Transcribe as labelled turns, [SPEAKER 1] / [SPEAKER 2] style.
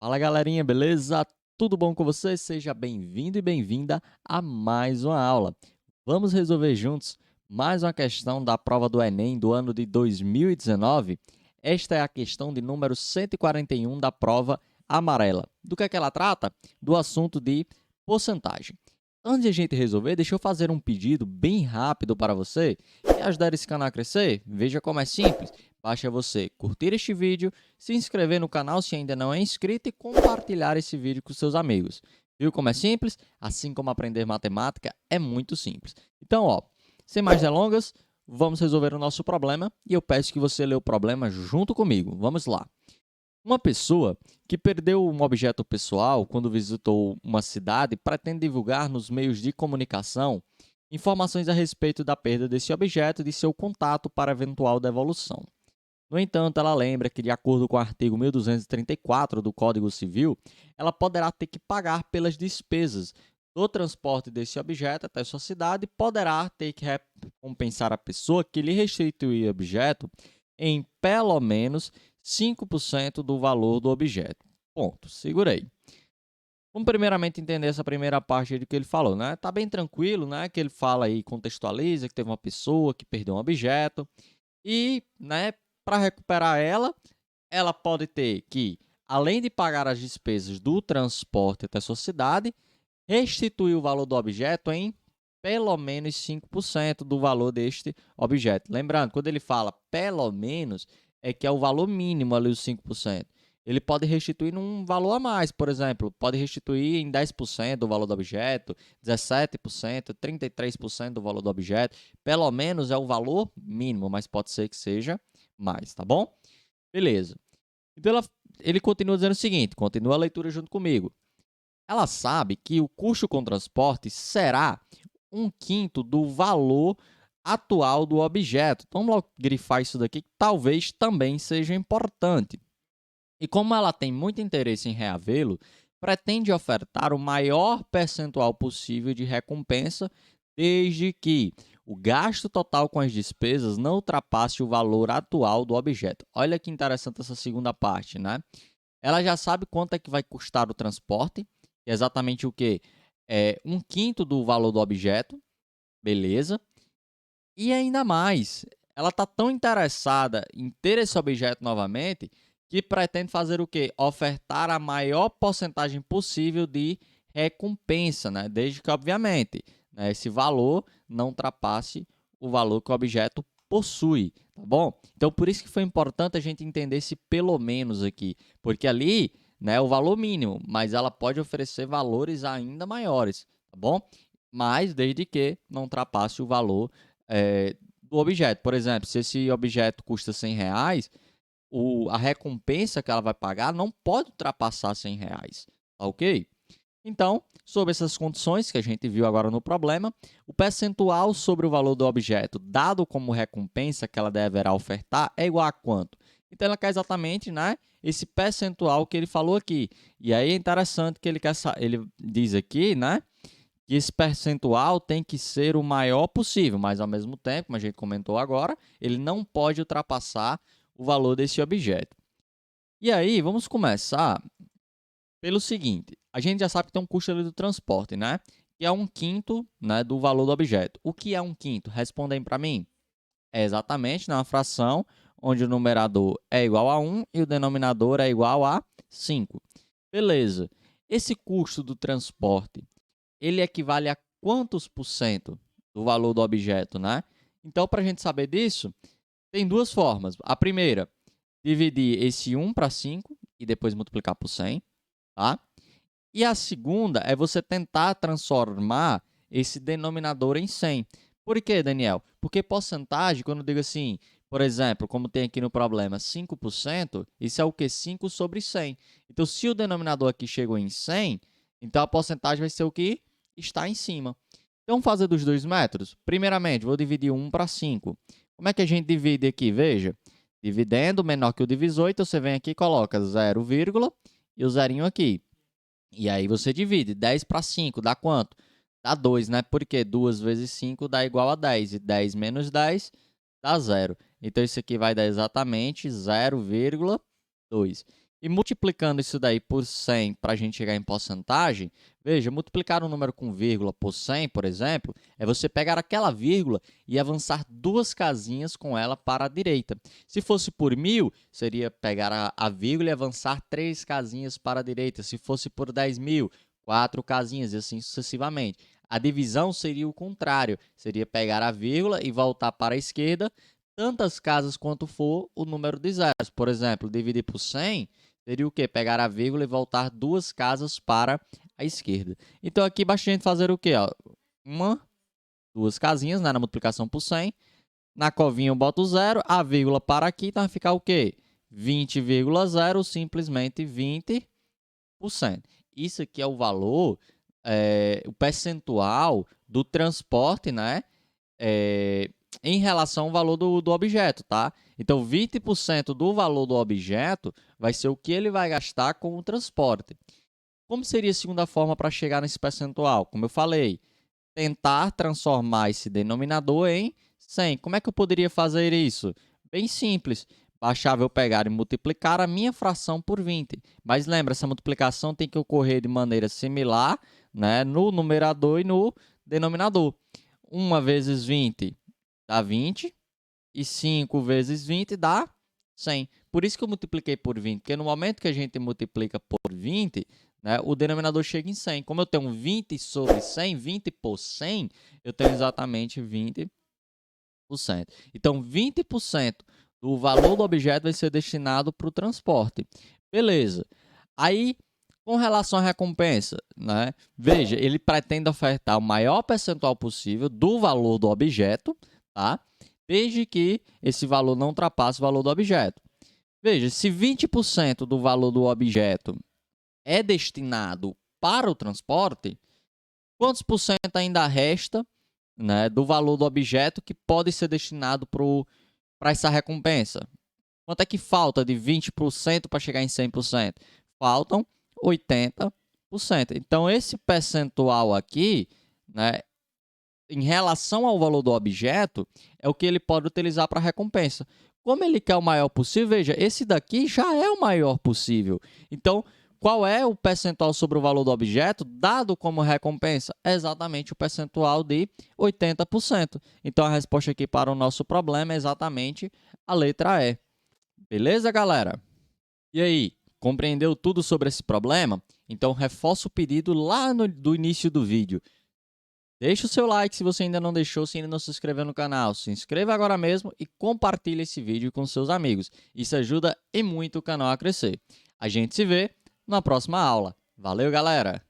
[SPEAKER 1] Fala galerinha, beleza? Tudo bom com você? Seja bem-vindo e bem-vinda a mais uma aula. Vamos resolver juntos mais uma questão da prova do Enem do ano de 2019. Esta é a questão de número 141 da prova amarela. Do que é que ela trata? Do assunto de porcentagem. Antes de a gente resolver, deixa eu fazer um pedido bem rápido para você. Quer ajudar esse canal a crescer? Veja como é simples. Basta você curtir este vídeo, se inscrever no canal se ainda não é inscrito e compartilhar esse vídeo com seus amigos. Viu como é simples? Assim como aprender matemática é muito simples. Então, sem mais delongas, vamos resolver o nosso problema e eu peço que você lê o problema junto comigo. Vamos lá. Uma pessoa que perdeu um objeto pessoal quando visitou uma cidade pretende divulgar nos meios de comunicação informações a respeito da perda desse objeto e de seu contato para eventual devolução. No entanto, ela lembra que, de acordo com o artigo 1234 do Código Civil, ela poderá ter que pagar pelas despesas do transporte desse objeto até sua cidade e poderá ter que recompensar a pessoa que lhe restituir o objeto em pelo menos 5% do valor do objeto. Ponto. Segurei. Vamos primeiramente entender essa primeira parte do que ele falou, né? Tá bem tranquilo, né? Que ele fala aí, contextualiza que teve uma pessoa que perdeu um objeto e, né, para recuperar ela pode ter que, além de pagar as despesas do transporte até sua cidade, restituir o valor do objeto em pelo menos 5% do valor deste objeto. Lembrando, quando ele fala pelo menos, é que é o valor mínimo ali, os 5%. Ele pode restituir num valor a mais, por exemplo, pode restituir em 10% do valor do objeto, 17%, 33% do valor do objeto. Pelo menos é o valor mínimo, mas pode ser que seja mais, tá bom? Beleza. Então, ele continua dizendo o seguinte, continua a leitura junto comigo. Ela sabe que o custo com transporte será 1/5 do valor atual do objeto. Então, vamos logo grifar isso daqui, que talvez também seja importante. E como ela tem muito interesse em reavê-lo, pretende ofertar o maior percentual possível de recompensa, desde que o gasto total com as despesas não ultrapasse o valor atual do objeto. Olha que interessante essa segunda parte, né? Ela já sabe quanto é que vai custar o transporte, que é exatamente o quê? É 1/5 do valor do objeto, beleza? E ainda mais, ela está tão interessada em ter esse objeto novamente que pretende fazer o quê? Ofertar a maior porcentagem possível de recompensa, né? Desde que, obviamente, né, esse valor não ultrapasse o valor que o objeto possui, tá bom? Então, por isso que foi importante a gente entender esse pelo menos aqui, porque ali, né, é o valor mínimo, mas ela pode oferecer valores ainda maiores, tá bom? Mas desde que não ultrapasse o valor do objeto. Por exemplo, se esse objeto custa R$ 100, a recompensa que ela vai pagar não pode ultrapassar R$ 100, tá ok? Então, sob essas condições que a gente viu agora no problema, o percentual sobre o valor do objeto dado como recompensa que ela deverá ofertar é igual a quanto? Então, ela quer exatamente, né, esse percentual que ele falou aqui. E aí é interessante que ele diz aqui, né, que esse percentual tem que ser o maior possível, mas ao mesmo tempo, como a gente comentou agora, ele não pode ultrapassar o valor desse objeto. E aí, vamos começar pelo seguinte, a gente já sabe que tem um custo ali do transporte, né? Que é 1/5, né, do valor do objeto. O que é 1/5? Respondem para mim. É exatamente uma fração onde o numerador é igual a 1 e o denominador é igual a 5. Beleza. Esse custo do transporte, ele equivale a quantos por cento do valor do objeto, né? Então, para a gente saber disso, tem duas formas. A primeira, dividir esse 1 para 5 e depois multiplicar por 100, tá? E a segunda é você tentar transformar esse denominador em 100. Por quê, Daniel? Porque porcentagem, quando eu digo assim, por exemplo, como tem aqui no problema, 5%, isso é o quê? 5 sobre 100. Então, se o denominador aqui chegou em 100, então a porcentagem vai ser o que está em cima. Então, vamos fazer dos dois métodos? Primeiramente, vou dividir 1 para 5. Como é que a gente divide aqui? Veja, dividendo menor que o divisor, então você vem aqui e coloca 0, e o zerinho aqui. E aí você divide 10 para 5, dá quanto? Dá 2, né? Porque 2 vezes 5 dá igual a 10. E 10 menos 10 dá 0. Então, isso aqui vai dar exatamente 0,2. E multiplicando isso daí por 100 para a gente chegar em porcentagem, veja, multiplicar um número com vírgula por 100, por exemplo, é você pegar aquela vírgula e avançar 2 casinhas com ela para a direita. Se fosse por 1000, seria pegar a vírgula e avançar 3 casinhas para a direita. Se fosse por 10.000, 4 casinhas e assim sucessivamente. A divisão seria o contrário, seria pegar a vírgula e voltar para a esquerda tantas casas quanto for o número de zeros. Por exemplo, dividir por 100 seria o quê? Pegar a vírgula e voltar 2 casas para a esquerda. Então, aqui basta a gente fazer o quê? Ó? 2 casinhas, né, na multiplicação por 100. Na covinha eu boto 0, a vírgula para aqui, então vai ficar o quê? 20,0, simplesmente 20%. Isso aqui é o valor, o percentual do transporte, né? Em relação ao valor do objeto, tá? Então, 20% do valor do objeto vai ser o que ele vai gastar com o transporte. Como seria a segunda forma para chegar nesse percentual? Como eu falei, tentar transformar esse denominador em 100. Como é que eu poderia fazer isso? Bem simples. Bastava eu pegar e multiplicar a minha fração por 20. Mas lembra, essa multiplicação tem que ocorrer de maneira similar, né, no numerador e no denominador. 1 vezes 20 dá 20, e 5 vezes 20 dá 100. Por isso que eu multipliquei por 20, porque no momento que a gente multiplica por 20, né, o denominador chega em 100. Como eu tenho 20 sobre 100, 20 por 100, eu tenho exatamente 20%. Então, 20% do valor do objeto vai ser destinado para o transporte. Beleza. Aí, com relação à recompensa, né? Veja, ele pretende ofertar o maior percentual possível do valor do objeto, tá? Desde que esse valor não ultrapasse o valor do objeto. Veja, se 20% do valor do objeto é destinado para o transporte, quantos por cento ainda resta, né, do valor do objeto que pode ser destinado para essa recompensa? Quanto é que falta de 20% para chegar em 100%? Faltam 80%. Então, esse percentual aqui, né, em relação ao valor do objeto, é o que ele pode utilizar para recompensa. Como ele quer o maior possível, veja, esse daqui já é o maior possível. Então, qual é o percentual sobre o valor do objeto dado como recompensa? É exatamente o percentual de 80%. Então, a resposta aqui para o nosso problema é exatamente a letra E. Beleza, galera? E aí, compreendeu tudo sobre esse problema? Então, reforça o pedido lá do início do vídeo. Deixe o seu like se você ainda não deixou, se ainda não se inscreveu no canal. Se inscreva agora mesmo e compartilhe esse vídeo com seus amigos. Isso ajuda e muito o canal a crescer. A gente se vê na próxima aula. Valeu, galera!